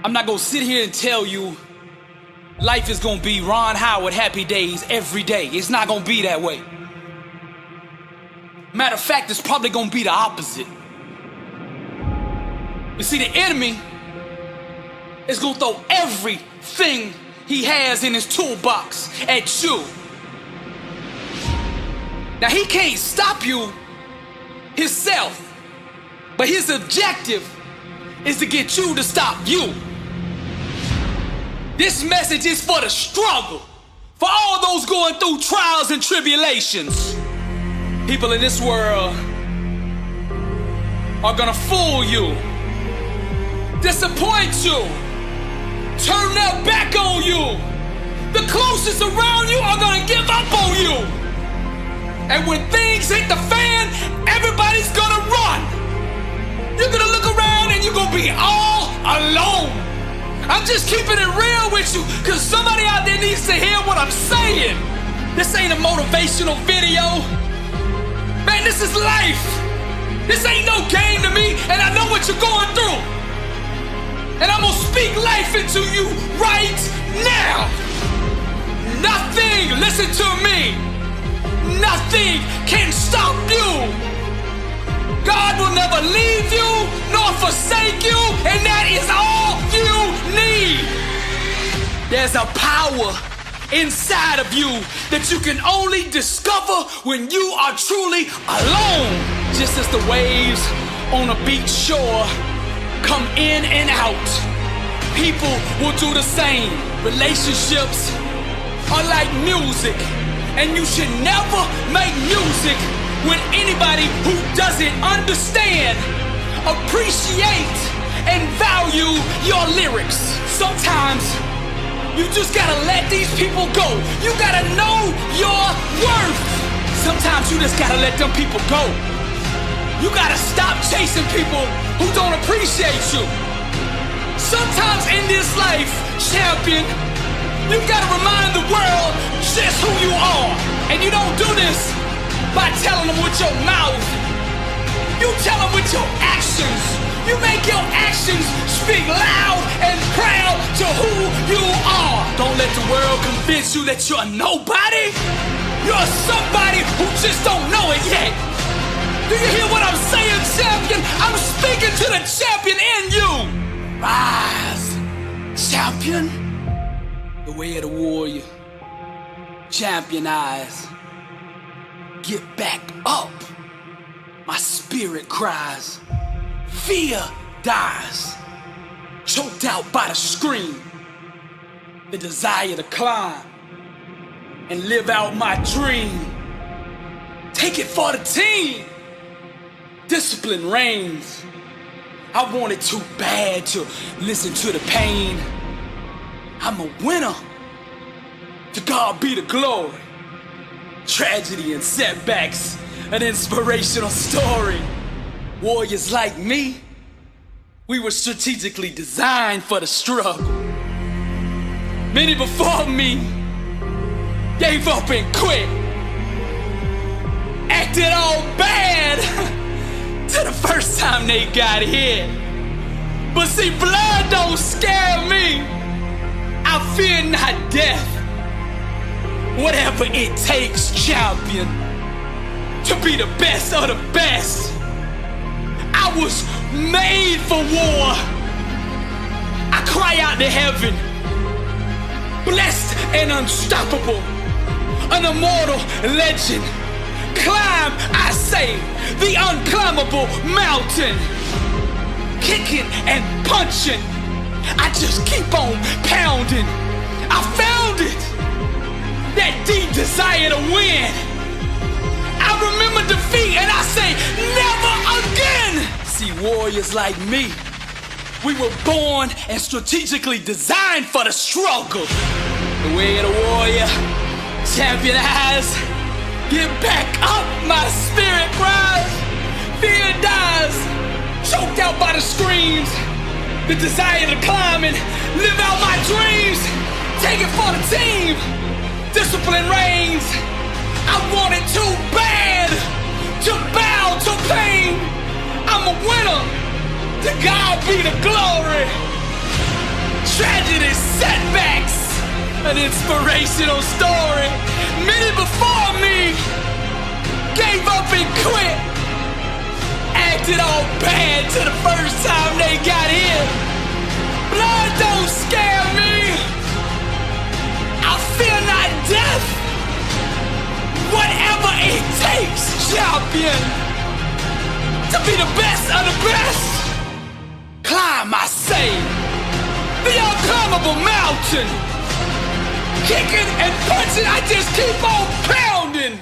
I'm not gonna sit here and tell you life is gonna be Ron Howard happy days every day. It's not gonna be that way. Matter of fact, it's probably gonna be the opposite. You see, the enemy is gonna throw everything he has in his toolbox at you. Now, he can't stop you himself, but his objective is to get you to stop you. This message is for the struggle, for all those going through trials and tribulations. People in this world are gonna fool you, disappoint you, turn their back on you. The closest around you are gonna give up on you. And when things hit the fan, everybody's gonna run. You're gonna look around and you're gonna be all alone. I'm just keeping it real with you, cause somebody out there needs to hear what I'm saying. This ain't a motivational video. Man, this is life. This ain't no game to me, and I know what you're going through. And I'm gonna speak life into you right now. Nothing, listen to me, nothing can stop you. God will never leave you nor forsake you, and that is all you need. There's a power inside of you that you can only discover when you are truly alone. Just as the waves on a beach shore come in and out, people will do the same. Relationships are like music, and you should never make music when anybody who doesn't understand, appreciate, and value your lyrics. Sometimes you just gotta let these people go. You gotta know your worth. Sometimes you just gotta let them people go. You gotta stop chasing people who don't appreciate you. Sometimes in this life, champion, you gotta remind the world just who you are. And you don't do this by telling them with your mouth. You tell them with your actions. You make your actions speak loud and proud to who you are. Don't let the world convince you that you're nobody. You're somebody who just don't know it yet. Do you hear what I'm saying, champion? I'm speaking to the champion in you. Rise, champion. The way of the warrior. Champion eyes. Get back up. My spirit cries. Fear dies. Choked out by the scream. The desire to climb and live out my dream. Take it for the team. Discipline reigns. I wanted too bad to listen to the pain. I'm a winner. To God be the glory. Tragedy and setbacks, an inspirational story. Warriors like me, we were strategically designed for the struggle. Many before me gave up and quit, acted all bad till the first time they got hit. But see, blood don't scare me. I fear not death. Whatever it takes, champion, to be the best of the best. I was made for war. I cry out to heaven, blessed and unstoppable, an immortal legend. Climb, I say, the unclimbable mountain. Kicking and punching, I just keep on pounding. I found it. That deep desire to win. I remember defeat and I say never again. See, warriors like me, we were born and strategically designed for the struggle. The way of the warrior, champion eyes. Get back up, my spirit cries. Fear dies, choked out by the screams. The desire to climb and live out my dreams. Take it for the team. Discipline reigns. I want it too bad to bow to pain. I'm a winner. To God be the glory. tragedies, setbacks, an inspirational story. Many before me gave up and quit, acted all bad till the first time they got in. Blood don't scare me, I fear not death. Whatever it takes, champion, to be the best of the best. Climb, I say, the unclimbable mountain. Kicking and punching, I just keep on pounding.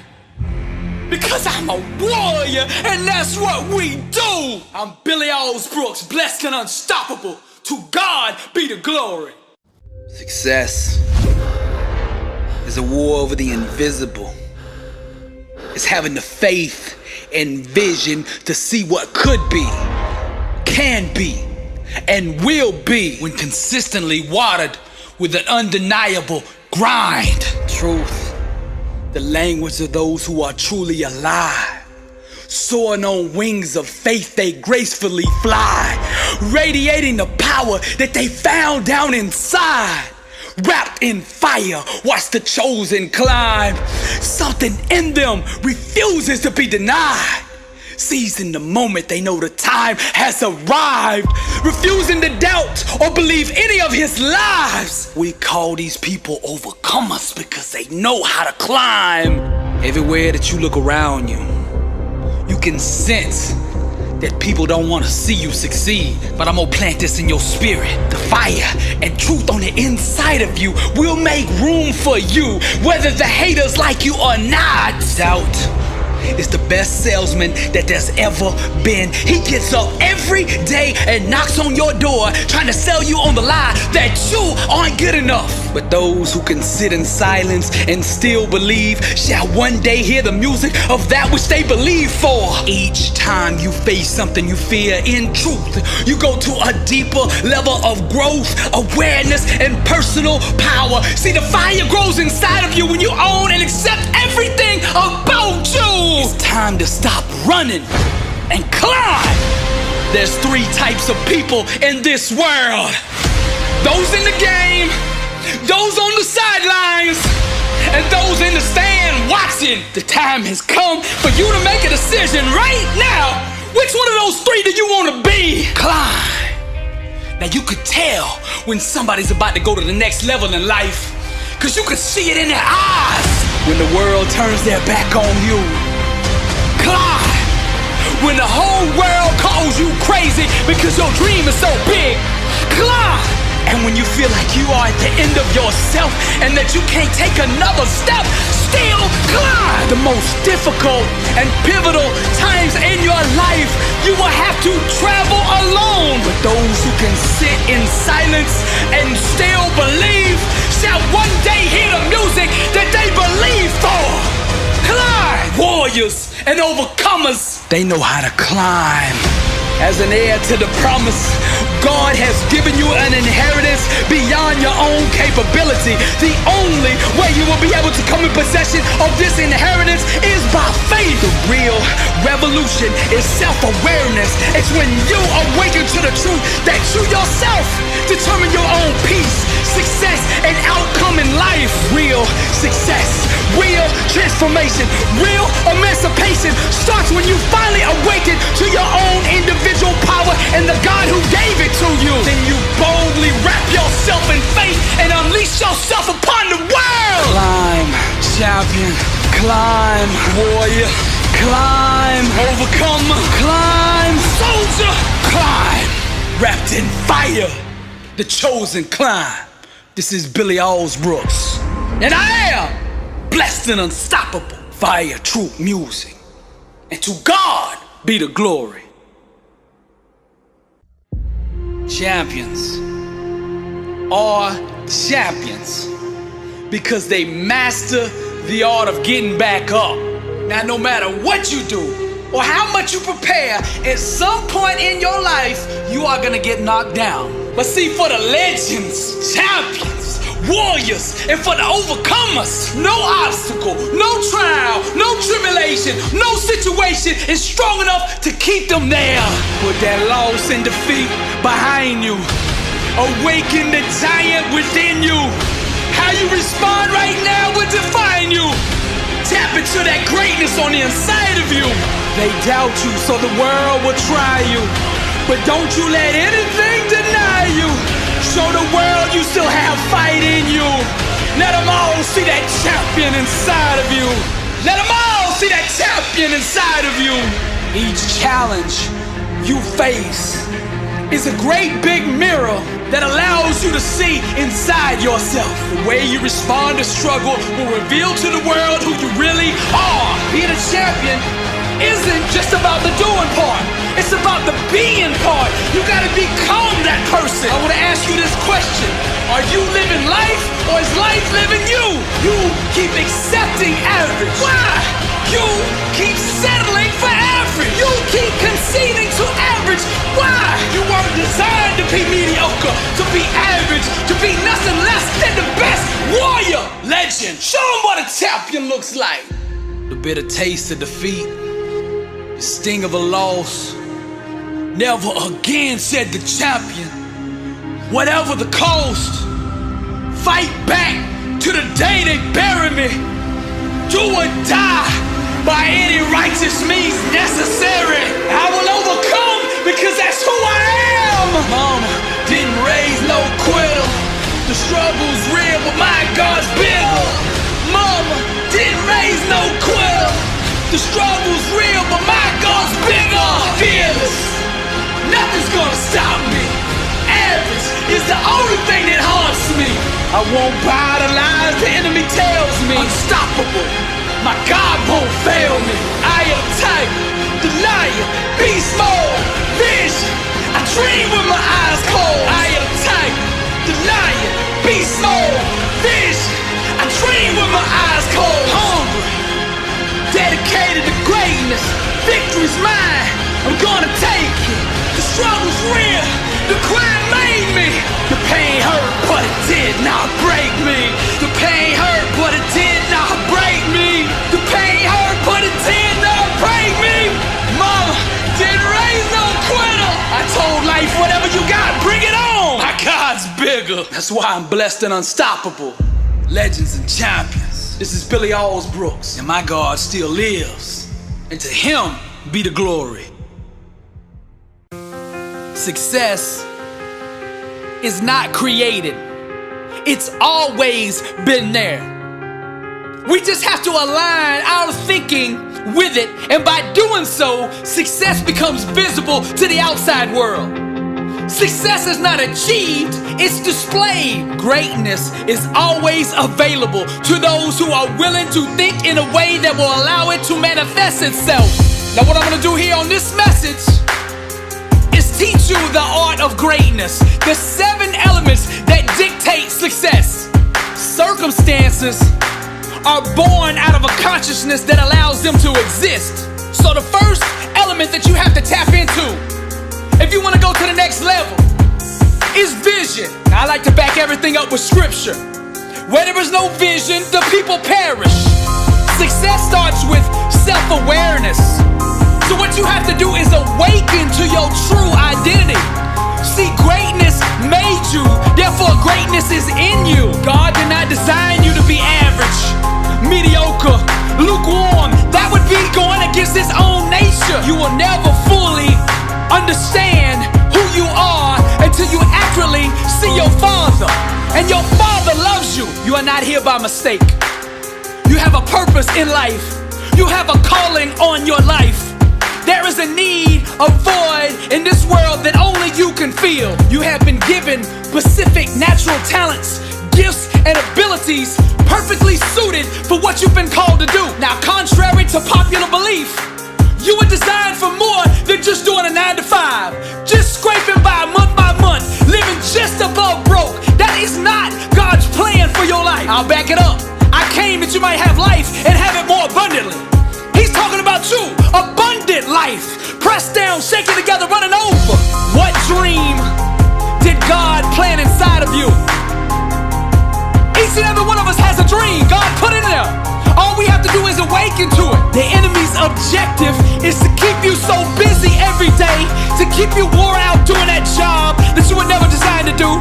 Because I'm a warrior, and that's what we do. I'm Billy Alsbrooks, blessed and unstoppable. To God be the glory. Success is a war over the invisible. It's having the faith and vision to see what could be, can be, and will be when consistently watered with an undeniable grind. Truth, the language of those who are truly alive. Soaring on wings of faith, they gracefully fly, radiating the power that they found down inside. Wrapped in fire, watch the chosen climb. Something in them refuses to be denied. Seizing the moment, they know the time has arrived. Refusing to doubt or believe any of his lies. We call these people overcomers because they know how to climb. Everywhere that you look around you, you can sense that people don't want to see you succeed. But I'm gonna plant this in your spirit. The fire and truth on the inside of you will make room for you, whether the haters like you or not. Doubt is the best salesman that there's ever been. He gets up every day and knocks on your door, trying to sell you on the lie that you aren't good enough. But those who can sit in silence and still believe shall one day hear the music of that which they believe for. Each time you face something you fear, in truth, you go to a deeper level of growth, awareness, and personal power. See, the fire grows inside of you when you own and accept everything about you. It's time to stop running and climb. There's 3 types of people in this world. Those in the game, those on the sidelines, and those in the stand watching. The time has come for you to make a decision right now. Which one of those 3 do you want to be? Climb. Now you could tell when somebody's about to go to the next level in life, cause you could see it in their eyes. When the world turns their back on you, climb. When the whole world calls you crazy because your dream is so big, climb. And when you feel like you are at the end of yourself and that you can't take another step, still climb. The most difficult and pivotal times in your life, you will have to travel alone. But those who can sit in silence and still believe shall one day hear the music that they believe for. Climb! Warriors and overcomers, they know how to climb. As an heir to the promise, God has given you an inheritance beyond your own capability. The only way you will be able to come in possession of this inheritance is by faith. The real revolution is self-awareness. It's when you awaken to the truth that you yourself determine your own peace, success, and outcome in life. Real success, real transformation, real emancipation starts when you finally awaken to your own individual power and the God who gave it to you. Then you boldly wrap yourself in faith and unleash yourself upon the world. Climb, champion. Climb, warrior. Climb, overcomer. Climb, soldier. Climb, wrapped in fire. The chosen climb. This is Billy Alsbrooks, and I am blessed and unstoppable. Fire, truth, music, and to God be the glory. Champions are champions because they master the art of getting back up. Now, no matter what you do or how much you prepare, at some point in your life, you are gonna get knocked down. But see, for the legends, champions, warriors, and for the overcomers, no obstacle, no trial, no tribulation, no situation is strong enough to keep them there. Put that loss and defeat behind you. Awaken the giant within you. How you respond right now will define you. Tap into that greatness on the inside of you. They doubt you, so the world will try you. But don't you let anything deny you. Show the world you still have fight in you. Let them all see that champion inside of you. Let them all see that champion inside of you. Each challenge you face is a great big mirror that allows you to see inside yourself. The way you respond to struggle will reveal to the world who you really are. Being a champion isn't just about the doing part. It's about the being part. You gotta become that person. I wanna ask you this question. Are you living life or is life living you? You keep accepting average. Why? You keep settling for average. You keep conceding to average. Why? You weren't designed to be mediocre, to be average, to be nothing less than the best warrior. Legend. Show them what a champion looks like. The bitter taste of defeat, the sting of a loss. Never again, said the champion. Whatever the cost, fight back to the day they bury me. Do or die by any righteous means necessary. I will overcome because that's who I am. Mama didn't raise no quitter. The struggle's real, but my God's bigger. Mama didn't raise no quitter. The struggle's real, but my God's bigger. Fearless. Nothing's gonna stop me. Average is the only thing that haunts me. I won't buy the lies the enemy tells me. Unstoppable. My God won't fail me. I am tiger, the lion, beast mode, vision. I dream with my eyes closed. I am tiger, the lion, beast mode, vision. I dream with my eyes closed. Hungry, dedicated to greatness. Victory's mine. I'm gonna take it. The struggle's real. The crime made me. The pain hurt, but it did not break me. The pain hurt, but it did not break me. The pain hurt, but it did not break me. Mama didn't raise no quitter. I told life, whatever you got, bring it on. My God's bigger. That's why I'm blessed and unstoppable. Legends and champions. This is Billy Alsbrooks, and my God still lives. And to him be the glory. Success is not created. It's always been there. We just have to align our thinking with it, and by doing so, success becomes visible to the outside world. Success is not achieved, it's displayed. Greatness is always available to those who are willing to think in a way that will allow it to manifest itself. Now what I'm gonna do here on this message is teach you the art of greatness, the 7 elements that dictate success. Circumstances are born out of a consciousness that allows them to exist. So the first element that you have to tap into, if you want to go to the next level, is vision. I like to back everything up with scripture. Where there is no vision, the people perish. Success starts with self-awareness. So what you have to do is awaken to your true identity. See, greatness made you, therefore greatness is in you. God did not design you to be average, mediocre, lukewarm. That would be going against his own nature. You will never fully understand who you are until you accurately see your Father. And your Father loves you. You are not here by mistake. You have a purpose in life. You have a calling on your life. There is a need, a void in this world that only you can feel. You have been given specific natural talents, gifts, and abilities perfectly suited for what you've been called to do. Now, contrary to popular belief, you were designed for more than just doing a 9 to 5, just scraping by month, living just above broke. That is not God's plan for your life. I'll back it up. I came that you might have life and have it more abundantly. He's talking about you, abundant life, pressed down, shaken together, running over. What dream did God plant inside of you? Each and every one of us has a dream God put in there. All we have to do is awaken to it. The enemy's objective is to keep you so busy every day, to keep you wore out doing that job that you were never designed to do,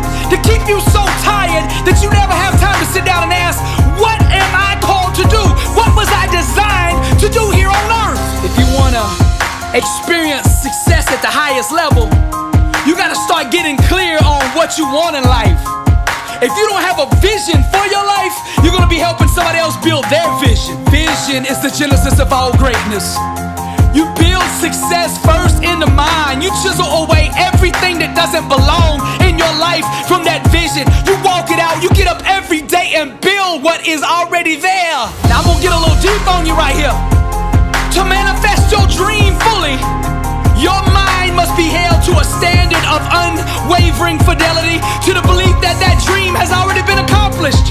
leave you so tired that you never have time to sit down and ask, what am I called to do? What was I designed to do here on earth? If you wanna experience success at the highest level, you gotta start getting clear on what you want in life. If you don't have a vision for your life, you're gonna be helping somebody else build their vision. Vision is the genesis of all greatness. You build success first in the mind. You chisel away everything that doesn't belong in your life from that vision. You walk it out, you get up every day and build what is already there. Now I'm gonna get a little deep on you right here. To manifest your dream fully, your mind must be held to a standard of unwavering fidelity to the belief that that dream has already been accomplished.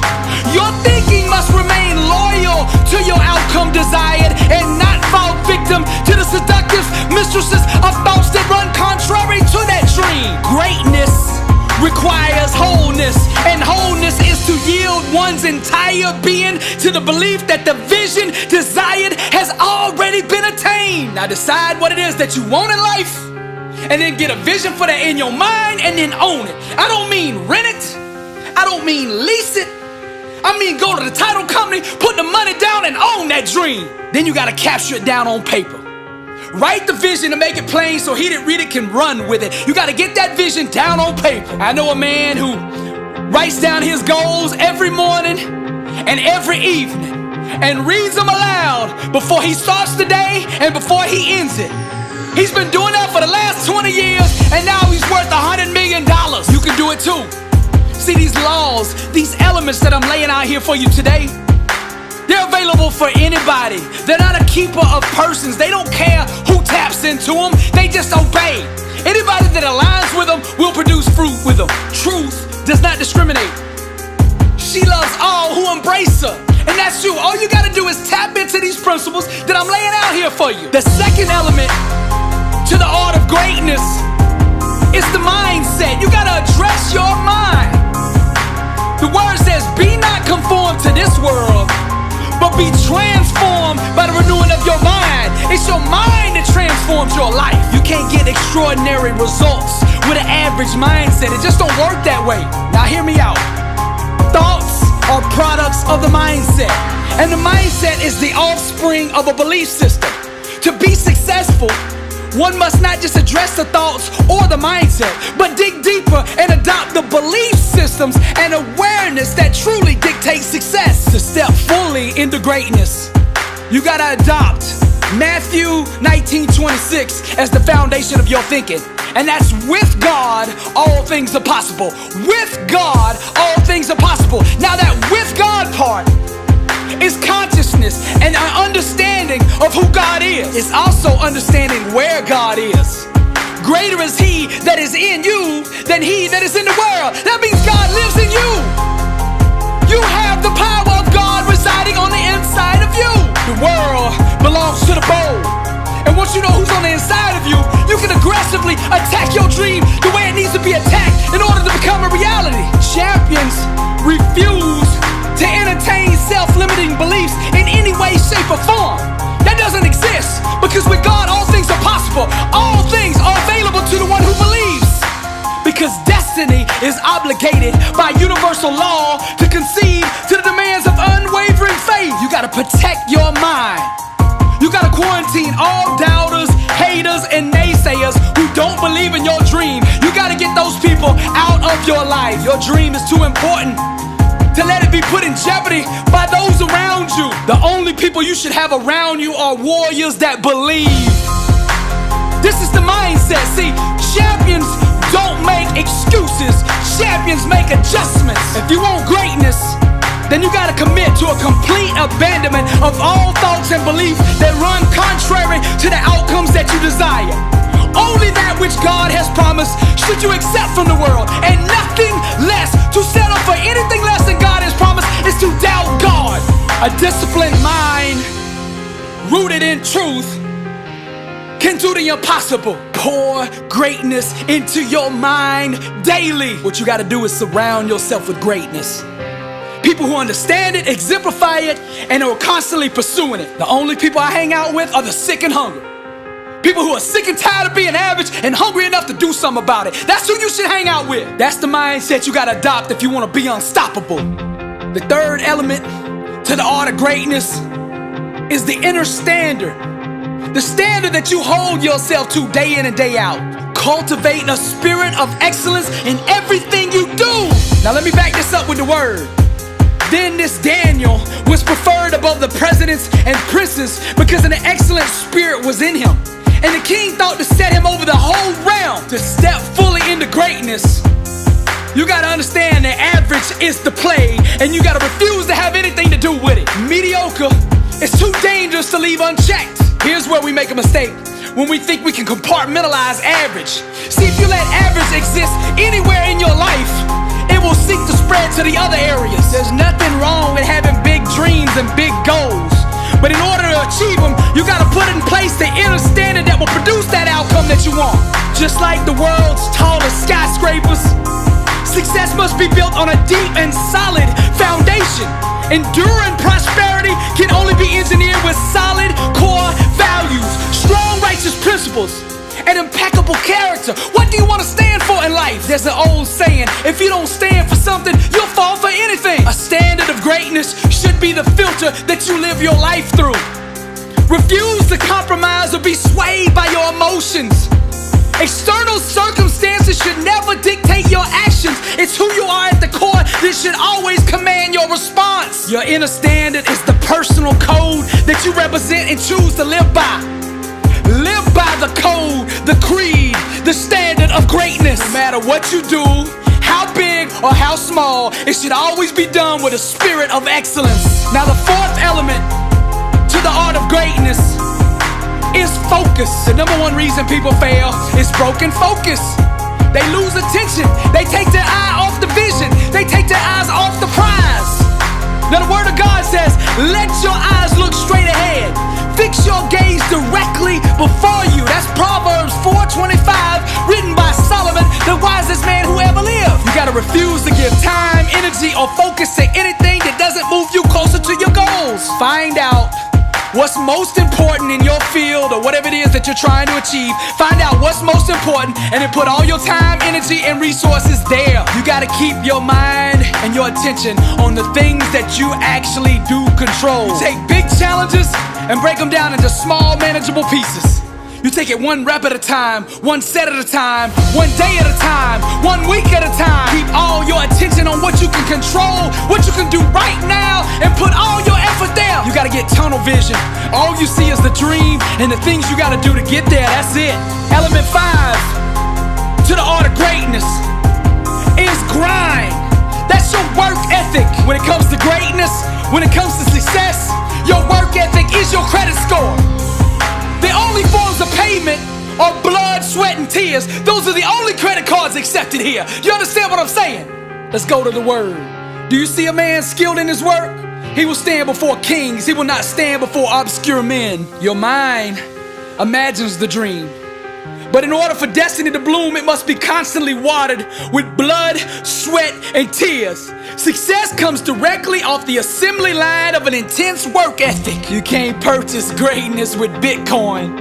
Your thinking must remain loyal to your outcome desired and not fall victim to the seductive mistresses of thoughts that run contrary to that dream. Greatness requires wholeness, and wholeness is to yield one's entire being to the belief that the vision desired has already been attained. Now decide what it is that you want in life, and then get a vision for that in your mind, and then own it. I don't mean rent it, I don't mean lease it, I mean go to the title company, put the money down and own that dream. Then you gotta capture it down on paper. Write the vision to make it plain so he that read it can run with it. You gotta get that vision down on paper. I know a man who writes down his goals every morning and every evening and reads them aloud before he starts the day and before he ends it. He's been doing that for the last 20 years and now he's worth $100 million. You can do it too. See, these laws, these elements that I'm laying out here for you today, they're available for anybody. They're not a keeper of persons. They don't care who taps into them. They just obey. Anybody that aligns with them will produce fruit with them. Truth does not discriminate. She loves all who embrace her. And that's you. All you gotta do is tap into these principles that I'm laying out here for you. The second element to the art of greatness is the mindset. You gotta address your mind. The word says, be not conformed to this world, but be transformed by the renewing of your mind. It's your mind that transforms your life. You can't get extraordinary results with an average mindset. It just don't work that way. Now hear me out. Thoughts are products of the mindset, and the mindset is the offspring of a belief system. To be successful, one must not just address the thoughts or the mindset, but dig deeper and adopt the belief systems and awareness that truly dictate success. To step fully into greatness, you gotta adopt Matthew 19:26 as the foundation of your thinking. And that's with God, all things are possible. With God, all things are possible. Now that with God part is consciousness and an understanding of who God is. It's also understanding where God is. Greater is He that is in you than he that is in the world. That means God lives in you. You have the power of God residing on the inside of you. The world belongs to the bold. And once you know who's on the inside of you, you can aggressively attack your dream the way it needs to be attacked in order to become a reality. Champions refuse to entertain self-limiting beliefs in any way, shape, or form. That doesn't exist, because with God all things are possible. All things are available to the one who believes. Because destiny is obligated by universal law to concede to the demands of unwavering faith. You gotta protect your mind. You gotta quarantine all doubters, haters, and naysayers who don't believe in your dream. You gotta get those people out of your life. Your dream is too important to let it be put in jeopardy by those around you. The only people you should have around you are warriors that believe. This is the mindset. See, champions don't make excuses. Champions make adjustments. If you want greatness, then you gotta commit to a complete abandonment of all thoughts and beliefs that run contrary to the outcomes that you desire. Only that which God has promised should you accept from the world, and nothing less. To settle for anything less than God has promised is to doubt God. A disciplined mind rooted in truth can do the impossible. Pour greatness into your mind daily. What you gotta do is surround yourself with greatness. People who understand it, exemplify it, and are constantly pursuing it. The only people I hang out with are the sick and hungry. People who are sick and tired of being average and hungry enough to do something about it. That's who you should hang out with. That's the mindset you gotta adopt if you wanna be unstoppable. The third element to the art of greatness is the inner standard. The standard that you hold yourself to day in and day out. Cultivate a spirit of excellence in everything you do. Now let me back this up with the word. Then this Daniel was preferred above the presidents and princes because an excellent spirit was in him. And the king thought to set him over the whole realm. To step fully into greatness, you gotta understand that average is the play, and you gotta refuse to have anything to do with it. Mediocre is too dangerous to leave unchecked. Here's where we make a mistake. When we think we can compartmentalize average. See, if you let average exist anywhere in your life, it will seek to spread to the other areas. There's nothing wrong with having big dreams and big goals. But in order to achieve them, you gotta put in place the inner standard that will produce that outcome that you want. Just like the world's tallest skyscrapers, success must be built on a deep and solid foundation. Enduring prosperity can only be engineered with solid core values, strong righteous principles, and impeccable character. What do you want to stand for in life? There's an old saying, if you don't stand for something, you'll fall for anything. A standard of greatness should be the filter that you live your life through. Refuse to compromise or be swayed by your emotions. External circumstances should never dictate your actions. It's who you are at the core that should always command your response. Your inner standard is the personal code that you represent and choose to live by. Live by the code, the creed, the standard of greatness. No matter what you do, how big or how small, it should always be done with a spirit of excellence. Now the fourth element to the art of greatness is focus. The number one reason people fail is broken focus. They lose attention. They take their eye off the vision. They take their eyes off the prize. Now the word of God says, let your eyes look straight ahead. Fix your gaze directly before you. That's Proverbs 4:25, written by Solomon, the wisest man who ever lived. You gotta refuse to give time, energy, or focus to anything that doesn't move you closer to your goals. Find out what's most important in your field or whatever it is that you're trying to achieve. Find out what's most important and then put all your time, energy, and resources there. You gotta keep your mind and your attention on the things that you actually do control. You take big challenges and break them down into small, manageable pieces. You take it one rep at a time, one set at a time, one day at a time, 1 week at a time. Keep all your attention on what you can control, what you can do right now, and put all your effort there. You gotta get tunnel vision. All you see is the dream and the things you gotta do to get there. That's it. Element 5 to the art of greatness is grind. That's your work ethic. When it comes to greatness, when it comes to success, your work ethic is your credit score. The only forms of payment are blood, sweat, and tears. Those are the only credit cards accepted here. You understand what I'm saying? Let's go to the word. Do you see a man skilled in his work? He will stand before kings. He will not stand before obscure men. Your mind imagines the dream. But in order for destiny to bloom, it must be constantly watered with blood, sweat, and tears. Success comes directly off the assembly line of an intense work ethic. You can't purchase greatness with Bitcoin.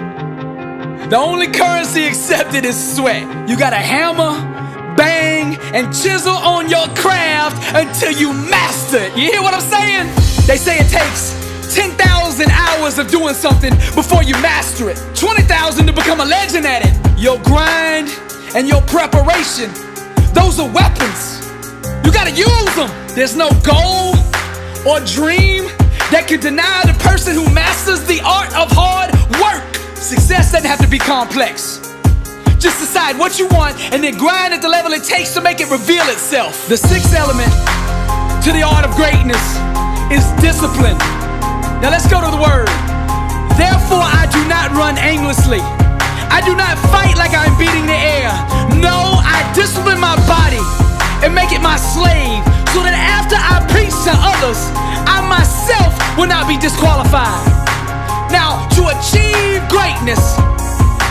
The only currency accepted is sweat. You gotta hammer, bang, and chisel on your craft until you master it. You hear what I'm saying? They say it takes 10,000 hours of doing something before you master it. 20,000 to become a legend at it. Your grind and your preparation, those are weapons. You gotta use them. There's no goal or dream that can deny the person who masters the art of hard work. Success doesn't have to be complex. Just decide what you want and then grind at the level it takes to make it reveal itself. The sixth element to the art of greatness is discipline. Now let's go to the word. Therefore I do not run aimlessly. I do not fight like I'm beating the air. No, I discipline my body and make it my slave, so that after I preach to others, I myself will not be disqualified. Now, to achieve greatness,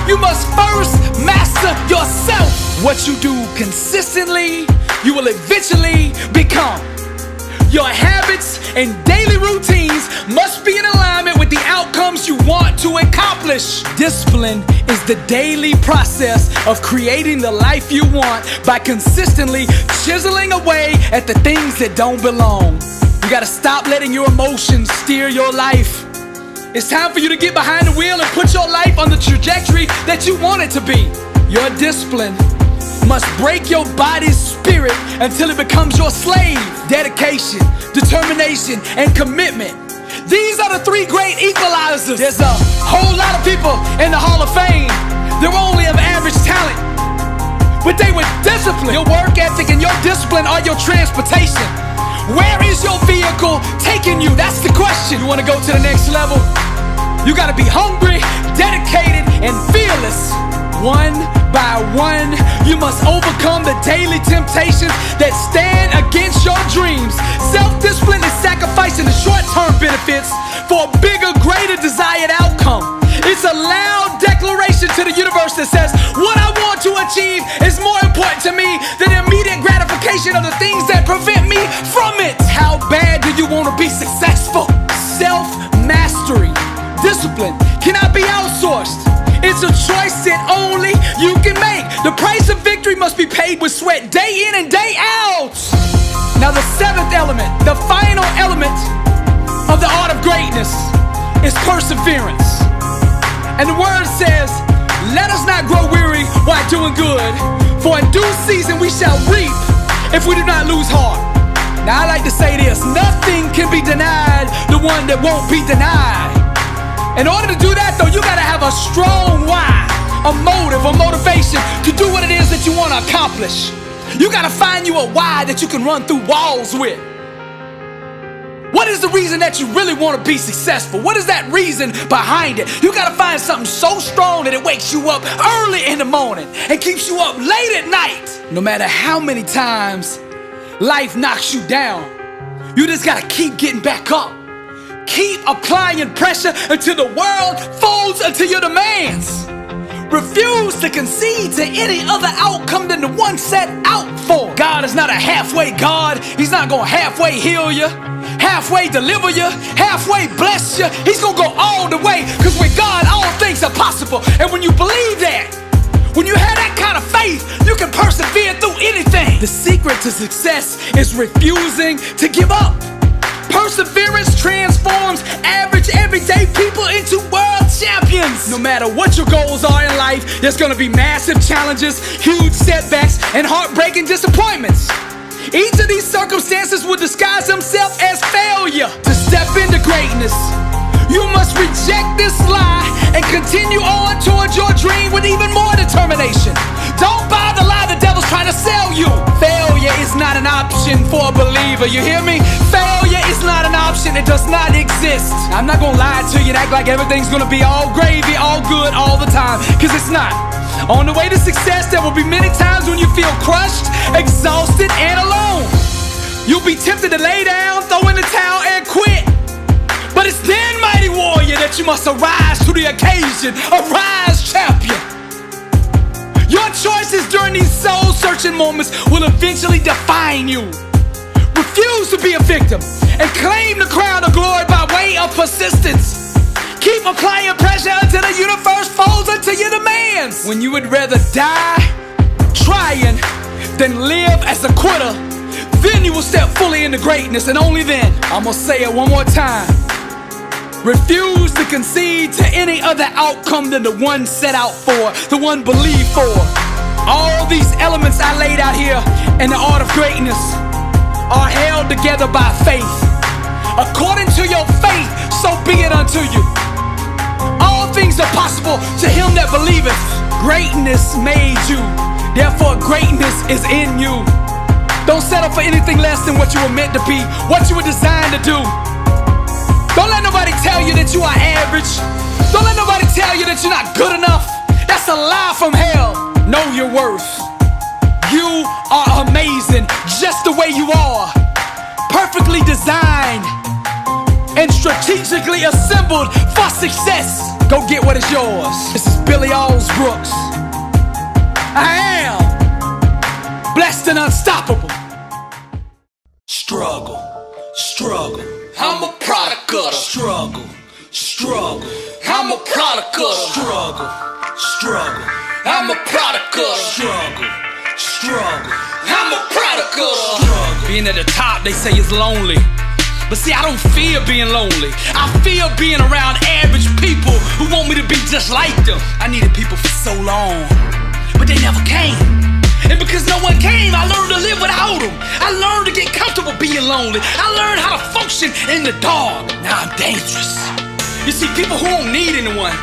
you must first master yourself. What you do consistently, you will eventually become. Your habits and daily routines must be in alignment with the outcomes you want to accomplish. Discipline is the daily process of creating the life you want by consistently chiseling away at the things that don't belong. You gotta stop letting your emotions steer your life. It's time for you to get behind the wheel and put your life on the trajectory that you want it to be. Your discipline must break your body's spirit until it becomes your slave. Dedication, determination, and commitment. These are the three great equalizers. There's a whole lot of people in the Hall of Fame. They're only of average talent, but they were disciplined. Your work ethic and your discipline are your transportation. Where is your vehicle taking you? That's the question. You want to go to the next level? You got to be hungry, dedicated, and fearless. One by one, you must overcome the daily temptations that stand against your dreams. Self-discipline is sacrificing the short-term benefits for a bigger, greater desired outcome. It's a loud declaration to the universe that says, what I want to achieve is more important to me than the immediate gratification of the things that prevent me from it. How bad do you want to be successful? Self-mastery, discipline cannot be outsourced. It's a choice that only you can make. The price of victory must be paid with sweat day in and day out. Now the seventh element, the final element of the art of greatness is perseverance. And the word says, let us not grow weary while doing good, for in due season we shall reap if we do not lose heart. Now I like to say this, nothing can be denied the one that won't be denied. In order to do that though, you gotta have a strong why, a motive, a motivation to do what it is that you want to accomplish. You gotta find you a why that you can run through walls with. What is the reason that you really want to be successful? What is that reason behind it? You gotta find something so strong that it wakes you up early in the morning and keeps you up late at night. No matter how many times life knocks you down, you just gotta keep getting back up. Keep applying pressure until the world folds unto your demands. Refuse to concede to any other outcome than the one set out for. God is not a halfway God. He's not gonna halfway heal you, halfway deliver you, halfway bless you. He's gonna go all the way, because with God all things are possible. And when you believe that, when you have that kind of faith, you can persevere through anything. The secret to success is refusing to give up. Perseverance transforms average, everyday people into world champions. No matter what your goals are in life, there's gonna be massive challenges, huge setbacks, and heartbreaking disappointments. Each of these circumstances will disguise themselves as failure. To step into greatness, you must reject this lie and continue on towards your dream with even more determination. Don't buy the lie the devil's trying to sell you. Failure is not an option for a believer, you hear me? Failure is not an option, it does not exist. I'm not gonna lie to you and act like everything's gonna be all gravy, all good, all the time, because it's not. On the way to success, there will be many times when you feel crushed, exhausted, and alone. You'll be tempted to lay down, throw in the towel, and quit. But it's then, mighty warrior, that you must arise to the occasion. Arise, champion. Your choices during these soul-searching moments will eventually define you. Refuse to be a victim and claim the crown of glory by way of persistence. Keep applying pressure until the universe folds unto your demands. When you would rather die trying than live as a quitter, then you will step fully into greatness, and only then. I'm gonna say it one more time. Refuse to concede to any other outcome than the one set out for, the one believed for. All these elements I laid out here in the art of greatness are held together by faith. According to your faith, so be it unto you. All things are possible to him that believeth. Greatness made you, therefore greatness is in you. Don't settle for anything less than what you were meant to be, what you were designed to do. Don't let nobody tell you that you are average. Don't let nobody tell you that you're not good enough. That's a lie from hell. Know your worth. You are amazing just the way you are. Perfectly designed and strategically assembled for success. Go get what is yours. This is Billy Alls Brooks. I am blessed and unstoppable. Struggle, struggle. I'm a product of Struggle, struggle, I'm a product of struggle, struggle, I'm a product of struggle. Being at the top, they say it's lonely. But see, I don't fear being lonely. I fear being around average people who want me to be just like them. I needed people for so long, but they never came. And because no one came, I learned to live without them. I learned to get comfortable being lonely. I learned how to function in the dark. Now I'm dangerous. You see, people who don't need anyone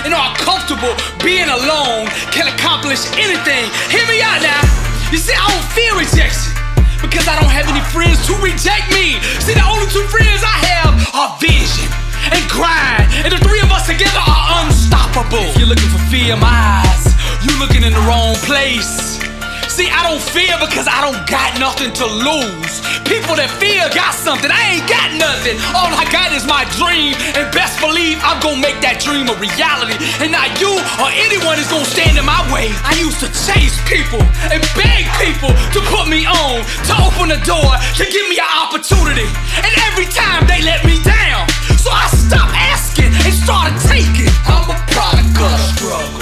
and are comfortable being alone can accomplish anything. Hear me out now. You see, I don't fear rejection because I don't have any friends to reject me. See, the only two friends I have are vision and grind. And the three of us together are unstoppable. If you're looking for fear in my eyes, you're looking in the wrong place. See, I don't fear because I don't got nothing to lose. People that fear got something, I ain't got nothing. All I got is my dream, and best believe I'm gonna make that dream a reality. And not you or anyone is gonna stand in my way. I used to chase people and beg people to put me on, to open the door, to give me an opportunity. And every time they let me down, so I stopped asking and started taking. I'm a product of Struggle,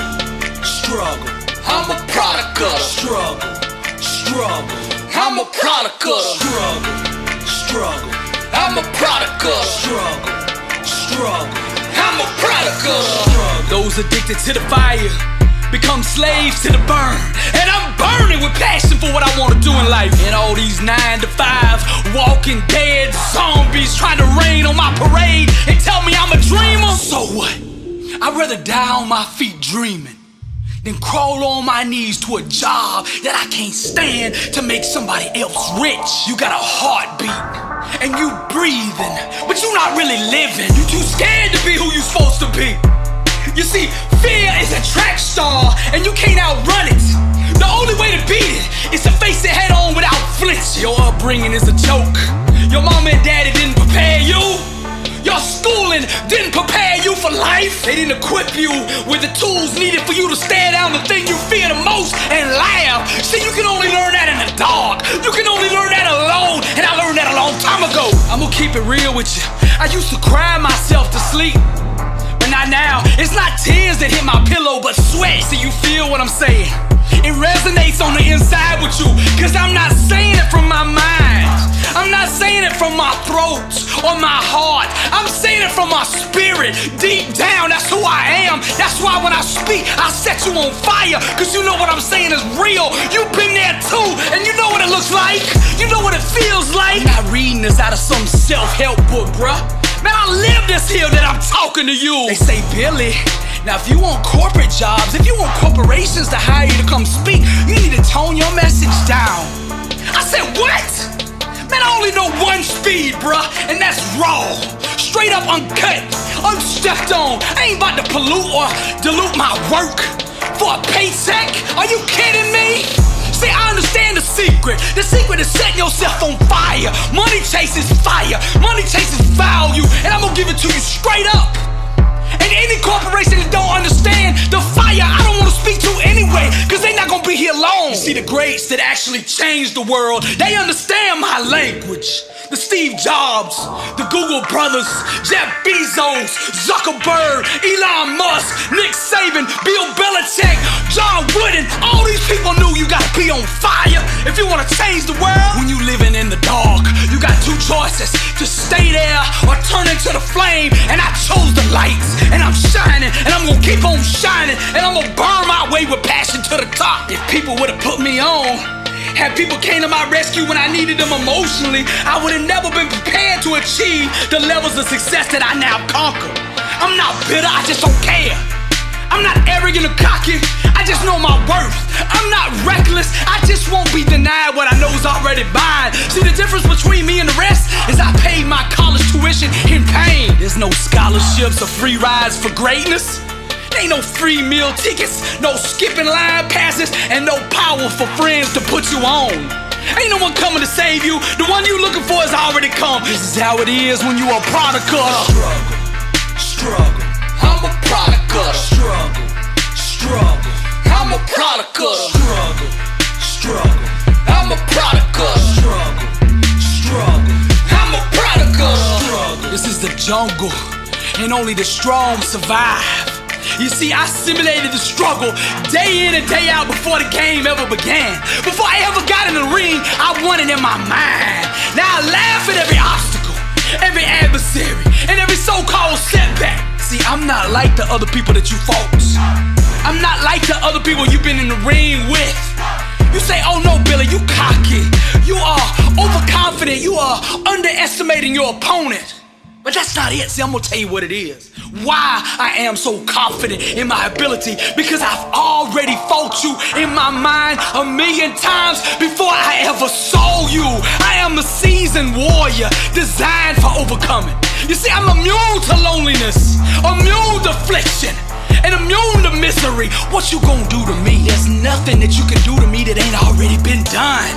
struggle, I'm a product of struggle, struggle, I'm a product of struggle, struggle, I'm a product of struggle, struggle, I'm a product of struggle. Those addicted to the fire become slaves to the burn. And I'm burning with passion for what I want to do in life. And all these 9 to 5 walking dead zombies trying to rain on my parade and tell me I'm a dreamer. So what? I'd rather die on my feet dreaming than crawl on my knees to a job that I can't stand to make somebody else rich. You got a heartbeat and you breathing, but you not really living. You too scared to be who you supposed to be. You see, fear is a track star and you can't outrun it. The only way to beat it is to face it head on without flinch. Your upbringing is a joke. Your mama and daddy didn't prepare you. Your schooling didn't prepare you for life. They didn't equip you with the tools needed for you to stare down the thing you fear the most and laugh. See, you can only learn that in the dark. You can only learn that alone, and I learned that a long time ago. I'm gonna keep it real with you. I used to cry myself to sleep, but not now. It's not tears that hit my pillow, but sweat. See, you feel what I'm saying? It resonates on the inside with you, cause I'm not saying it from my mind. I'm not saying it from my throat or my heart. I'm saying it from my spirit. Deep down, that's who I am. That's why when I speak, I set you on fire, cause you know what I'm saying is real. You've been there too, and you know what it looks like. You know what it feels like. I'm not reading this out of some self-help book, bruh. Man, I live this here that I'm talking to you. They say, Billy, now if you want corporate jobs, if you want corporations to hire you to come speak, you need to tone your message down. I said, what? Man, I only know one speed, bruh, and that's raw. Straight up uncut, unstepped on. I ain't about to pollute or dilute my work for a paycheck. Are you kidding me? See, I understand the secret. The secret is setting yourself on fire. Money chases fire. Money chases value. And I'm gonna give it to you straight up. And any corporation that don't understand the fire, I don't want to speak to anyway, cause they not gonna be here long. You see, the greats that actually changed the world, they understand my language. The Steve Jobs, the Google brothers, Jeff Bezos, Zuckerberg, Elon Musk, Nick Saban, Bill Belichick, John Wooden. All these people knew you gotta be on fire if you wanna change the world. When you living in the dark, you got two choices: to stay there or turn into the flame. And I chose the lights, and I'm shining, and I'm gonna keep on shining, and I'm gonna burn my way with passion to the top. If people would've put me on, had people came to my rescue when I needed them emotionally, I would have never been prepared to achieve the levels of success that I now conquer. I'm not bitter, I just don't care. I'm not arrogant or cocky, I just know my worth. I'm not reckless, I just won't be denied what I know is already mine. See, the difference between me and the rest is I paid my college tuition in pain. There's no scholarships or free rides for greatness. Ain't no free meal tickets, no skipping line passes, and no powerful friends to put you on. Ain't no one coming to save you. The one you looking for has already come. This is how it is when you a product of Struggle, struggle, I'm a product of struggle, struggle, I'm a product of struggle, struggle, I'm a product of struggle, struggle, I'm a product of struggle. This is the jungle. and only the strong survive. You see, I simulated the struggle day in and day out before the game ever began. Before I ever got in the ring, I won it in my mind. Now I laugh at every obstacle, every adversary, and every so-called setback. See, I'm not like the other people that you fought. I'm not like the other people you've been in the ring with. You say, oh no, Billy, you cocky. You are overconfident. You are underestimating your opponent. But that's not it. See, I'm gonna tell you what it is. Why I am so confident in my ability. Because I've already fought you in my mind 1,000,000 times before I ever saw you. I am a seasoned warrior designed for overcoming. You see, I'm immune to loneliness, immune to affliction, and immune to misery. What you gonna do to me? There's nothing that you can do to me that ain't already been done.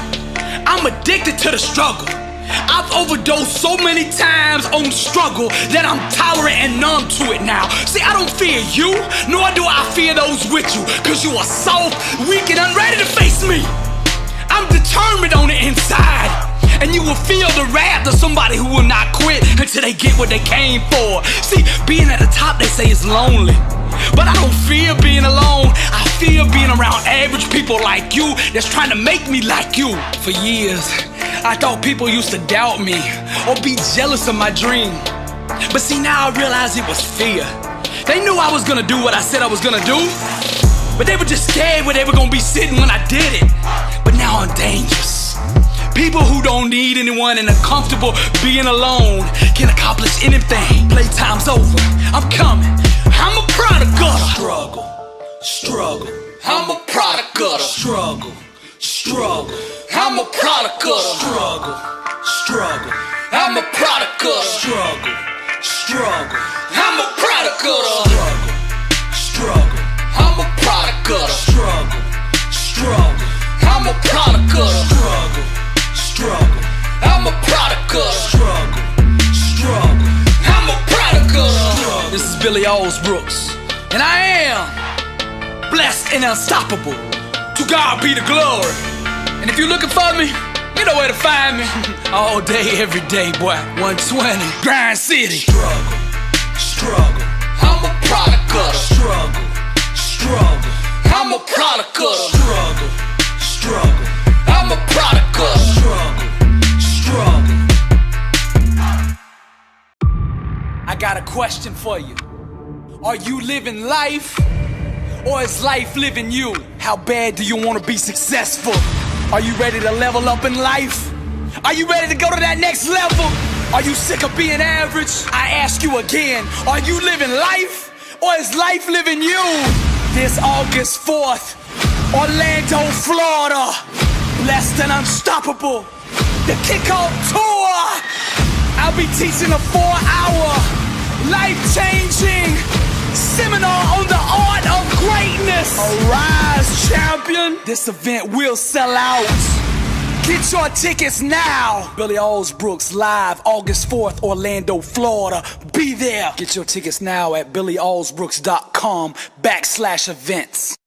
I'm addicted to the struggle. I've overdosed so many times on struggle that I'm tolerant and numb to it now. See, I don't fear you, nor do I fear those with you, cause you are soft, weak, and unready to face me. I'm determined on the inside, and you will feel the wrath of somebody who will not quit until they get what they came for. See, being at the top, they say, is lonely. But I don't fear being alone. I fear being around average people like you that's trying to make me like you. For years, I thought people used to doubt me or be jealous of my dream. But see, now I realize it was fear. They knew I was gonna do what I said I was gonna do, but they were just scared where they were gonna be sitting when I did it. But now I'm dangerous. People who don't need anyone and are comfortable being alone can accomplish anything. Playtime's over. I'm coming. I'm a product of Struggle, struggle, I'm a product of struggle, struggle, I'm a product of struggle, struggle, I'm a product of struggle, struggle, I'm a product of struggle, I'm a product of struggle, struggle, I'm a product of struggle, struggle, I'm a product of struggle, struggle. I'm a product of. This is Billy Allsbrooks, and I am blessed and unstoppable. To God be the glory. And if you're looking for me, you know where to find me. All day, every day, boy. 120, Grind City. Struggle, struggle, I'm a product of. struggle, struggle, I'm a product of. struggle, struggle, I'm a product of. struggle, struggle. I got a question for you. Are you living life, or is life living you? How bad do you want to be successful? Are you ready to level up in life? Are you ready to go to that next level? Are you sick of being average? I ask you again, are you living life, or is life living you? This August 4th, Orlando, Florida, blessed and unstoppable, the kickoff tour. I'll be teaching a 4-hour, life-changing seminar on the art of greatness. Arise, champion. This event will sell out. Get your tickets now. Billy Allsbrooks live August 4th, Orlando, Florida. Be there. Get your tickets now at BillyAllsbrooks.com/events.